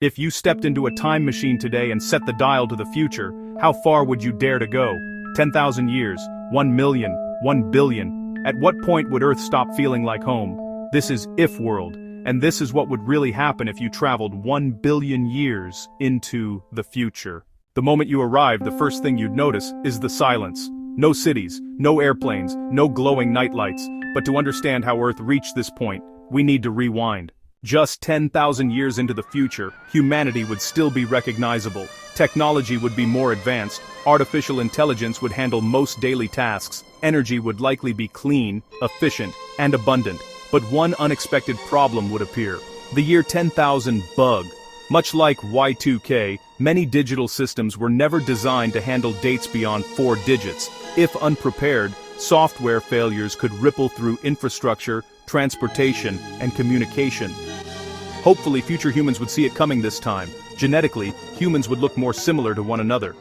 If you stepped into a time machine today and set the dial to the future, how far would you dare to go? 10,000 years, 1 million, 1 billion. At what point would Earth stop feeling like home? This is If World, and this is what would really happen if you traveled 1 billion years into the future. The moment you arrive, the first thing you'd notice is the silence. No cities, no airplanes, no glowing nightlights. But to understand how Earth reached this point, we need to rewind. Just 10,000 years into the future, humanity would still be recognizable. Technology would be more advanced, artificial intelligence would handle most daily tasks, energy would likely be clean, efficient, and abundant. But one unexpected problem would appear. The year 10,000 bug. Much like Y2K, many digital systems were never designed to handle dates beyond 4 digits. If unprepared, software failures could ripple through infrastructure, transportation, and communication. Hopefully future humans would see it coming this time. Genetically, humans would look more similar to one another.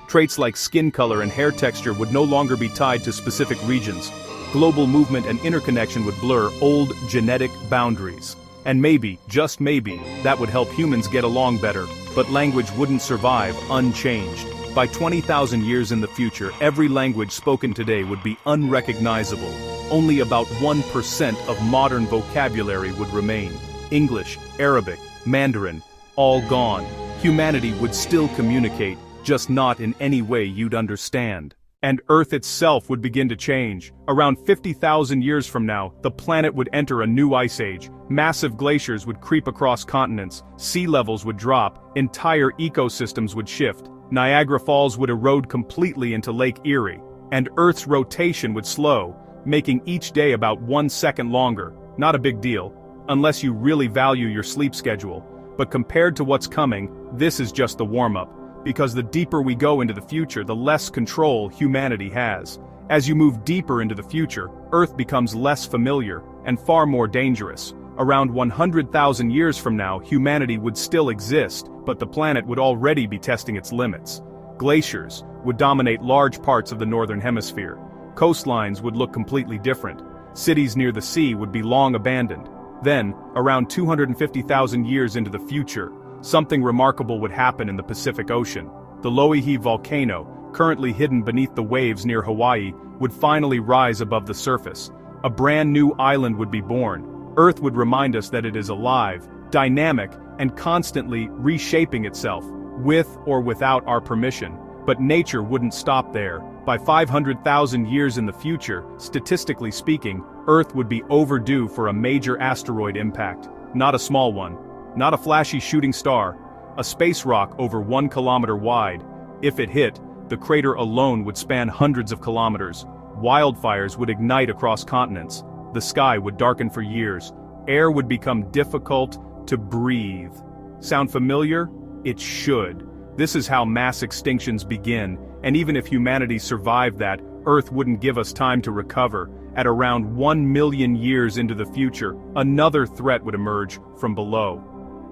Traits like skin color and hair texture would no longer be tied to specific regions. Global movement and interconnection would blur old genetic boundaries. And maybe, just maybe, that would help humans get along better, but language wouldn't survive unchanged. By 20,000 years in the future, every language spoken today would be unrecognizable. Only about 1% of modern vocabulary would remain. English, Arabic, Mandarin, all gone. Humanity would still communicate, just not in any way you'd understand. And Earth itself would begin to change. Around 50,000 years from now, the planet would enter a new ice age. Massive glaciers would creep across continents, sea levels would drop, entire ecosystems would shift. Niagara Falls would erode completely into Lake Erie, and Earth's rotation would slow, making each day about 1 second longer. Not a big deal, unless you really value your sleep schedule. But compared to what's coming, this is just the warm-up. Because the deeper we go into the future, the less control humanity has. As you move deeper into the future, Earth becomes less familiar, and far more dangerous. Around 100,000 years from now, humanity would still exist, but the planet would already be testing its limits. Glaciers would dominate large parts of the northern hemisphere. Coastlines would look completely different. Cities near the sea would be long abandoned. Then, around 250,000 years into the future, something remarkable would happen in the Pacific Ocean. The Loihi volcano, currently hidden beneath the waves near Hawaii, would finally rise above the surface. A brand new island would be born. Earth would remind us that it is alive, dynamic, and constantly reshaping itself, with or without our permission. But nature wouldn't stop there. By 500,000 years in the future, statistically speaking, Earth would be overdue for a major asteroid impact. Not a small one. Not a flashy shooting star. A space rock over 1 kilometer wide. If it hit, the crater alone would span hundreds of kilometers. Wildfires would ignite across continents. The sky would darken for years. Air would become difficult to breathe. Sound familiar? It should. This is how mass extinctions begin, and even if humanity survived that, Earth wouldn't give us time to recover. At around 1 million years into the future, another threat would emerge from below.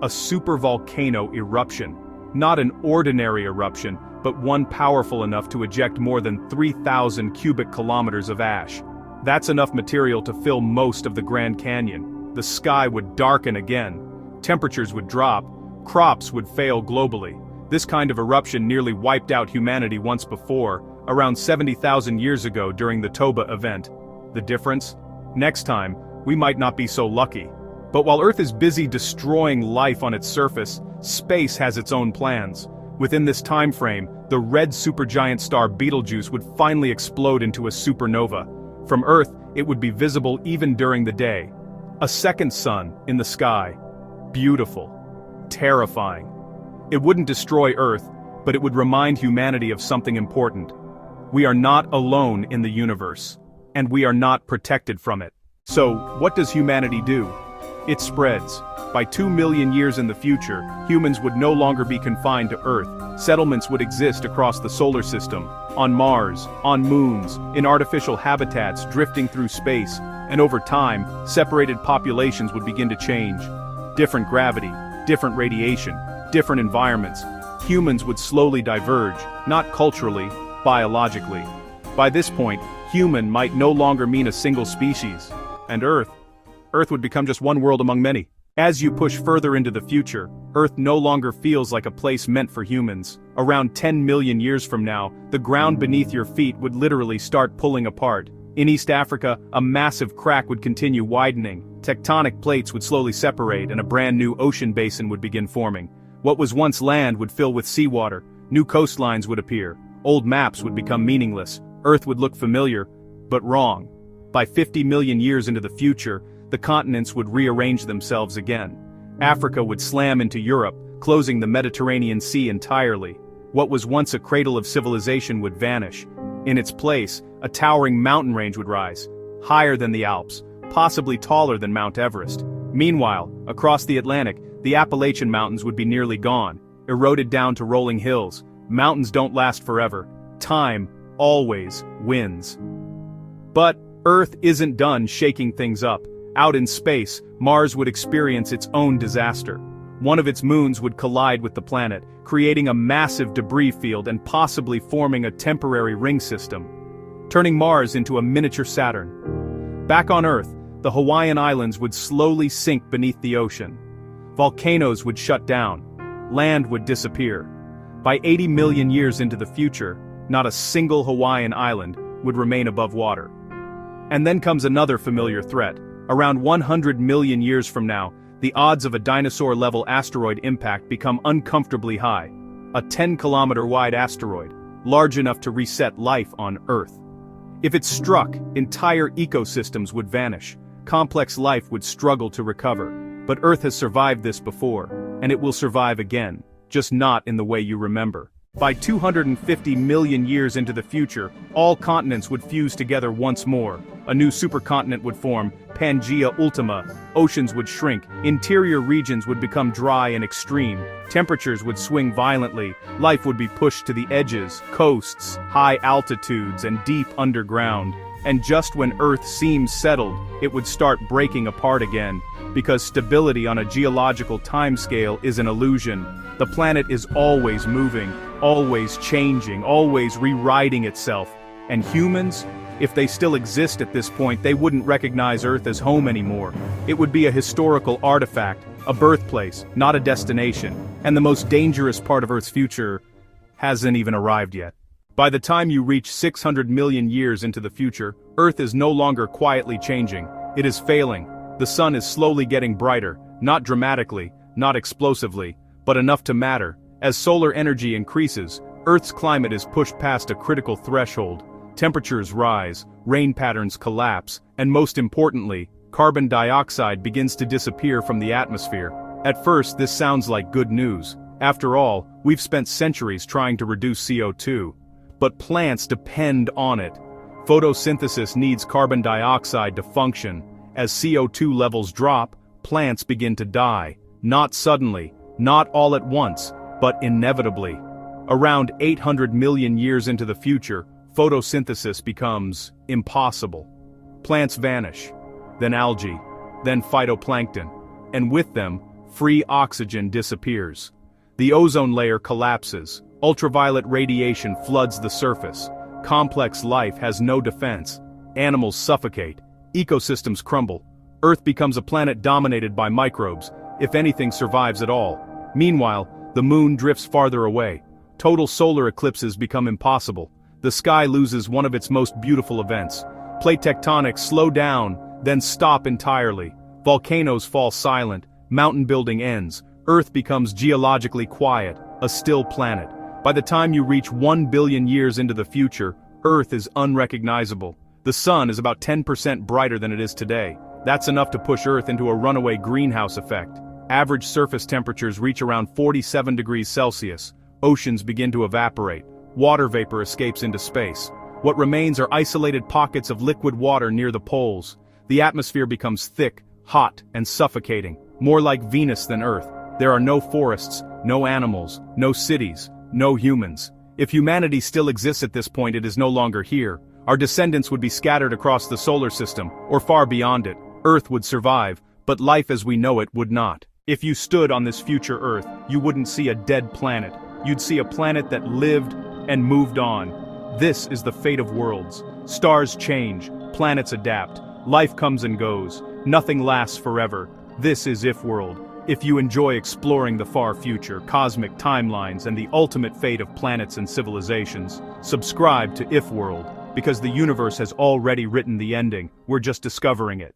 A supervolcano eruption. Not an ordinary eruption, but one powerful enough to eject more than 3,000 cubic kilometers of ash. That's enough material to fill most of the Grand Canyon. The sky would darken again. Temperatures would drop. Crops would fail globally. This kind of eruption nearly wiped out humanity once before, around 70,000 years ago during the Toba event. The difference? Next time, we might not be so lucky. But while Earth is busy destroying life on its surface, space has its own plans. Within this time frame, the red supergiant star Betelgeuse would finally explode into a supernova. From Earth, it would be visible even during the day. A second sun in the sky. Beautiful. Terrifying. It wouldn't destroy Earth, but it would remind humanity of something important. We are not alone in the universe, and we are not protected from it. So, what does humanity do? It spreads. By 2 million years in the future, humans would no longer be confined to Earth. Settlements would exist across the solar system, on Mars, on moons, in artificial habitats drifting through space, and over time, separated populations would begin to change. Different gravity, different radiation, different environments. Humans would slowly diverge, not culturally, biologically. By this point, human might no longer mean a single species, and Earth would become just one world among many. As you push further into the future, Earth no longer feels like a place meant for humans. Around 10 million years from now, the ground beneath your feet would literally start pulling apart. In East Africa, a massive crack would continue widening, tectonic plates would slowly separate and a brand new ocean basin would begin forming. What was once land would fill with seawater, new coastlines would appear, old maps would become meaningless, Earth would look familiar, but wrong. By 50 million years into the future, the continents would rearrange themselves again. Africa would slam into Europe, closing the Mediterranean Sea entirely. What was once a cradle of civilization would vanish. In its place, a towering mountain range would rise, higher than the Alps, possibly taller than Mount Everest. Meanwhile, across the Atlantic, the Appalachian Mountains would be nearly gone, eroded down to rolling hills. Mountains don't last forever. Time always wins. But Earth isn't done shaking things up. Out in space, Mars would experience its own disaster. One of its moons would collide with the planet, creating a massive debris field and possibly forming a temporary ring system, turning Mars into a miniature Saturn. Back on Earth, the Hawaiian Islands would slowly sink beneath the ocean. Volcanoes would shut down. Land would disappear. By 80 million years into the future, not a single Hawaiian island would remain above water. And then comes another familiar threat. Around 100 million years from now, the odds of a dinosaur-level asteroid impact become uncomfortably high. A 10-kilometer-wide asteroid, large enough to reset life on Earth. If it struck, entire ecosystems would vanish. Complex life would struggle to recover. But Earth has survived this before, and it will survive again, just not in the way you remember. By 250 million years into the future, all continents would fuse together once more. A new supercontinent would form, Pangaea Ultima. Oceans would shrink, interior regions would become dry and extreme, temperatures would swing violently, life would be pushed to the edges, coasts, high altitudes, and deep underground. And just when Earth seems settled, it would start breaking apart again. Because stability on a geological timescale is an illusion. The planet is always moving, always changing, always rewriting itself. And humans? If they still exist at this point, they wouldn't recognize Earth as home anymore. It would be a historical artifact, a birthplace, not a destination. And the most dangerous part of Earth's future hasn't even arrived yet. By the time you reach 600 million years into the future, Earth is no longer quietly changing. It is failing. The sun is slowly getting brighter, not dramatically, not explosively, but enough to matter. As solar energy increases, Earth's climate is pushed past a critical threshold. Temperatures rise, rain patterns collapse, and most importantly, carbon dioxide begins to disappear from the atmosphere. At first, this sounds like good news. After all, we've spent centuries trying to reduce CO2. But plants depend on it. Photosynthesis needs carbon dioxide to function. As CO2 levels drop, plants begin to die. Not suddenly, not all at once, but inevitably. Around 800 million years into the future, photosynthesis becomes impossible. Plants vanish, then algae, then phytoplankton, and with them, free oxygen disappears. The ozone layer collapses, ultraviolet radiation floods the surface, complex life has no defense, animals suffocate, ecosystems crumble, Earth becomes a planet dominated by microbes, if anything survives at all. Meanwhile, the moon drifts farther away. Total solar eclipses become impossible. The sky loses one of its most beautiful events. Plate tectonics slow down, then stop entirely. Volcanoes fall silent, mountain building ends, Earth becomes geologically quiet, a still planet. By the time you reach 1 billion years into the future, Earth is unrecognizable. The sun is about 10% brighter than it is today. That's enough to push Earth into a runaway greenhouse effect. Average surface temperatures reach around 47 degrees Celsius. Oceans begin to evaporate. Water vapor escapes into space. What remains are isolated pockets of liquid water near the poles. The atmosphere becomes thick, hot, and suffocating, more like Venus than Earth. There are no forests, no animals, no cities, no humans. If humanity still exists at this point, it is no longer here. Our descendants would be scattered across the solar system, or far beyond it. Earth would survive, but life as we know it would not. If you stood on this future Earth, you wouldn't see a dead planet. You'd see a planet that lived and moved on. This is the fate of worlds. Stars change, planets adapt, life comes and goes, nothing lasts forever. This is If World. If you enjoy exploring the far future, cosmic timelines, and the ultimate fate of planets and civilizations, subscribe to If World, because the universe has already written the ending, we're just discovering it.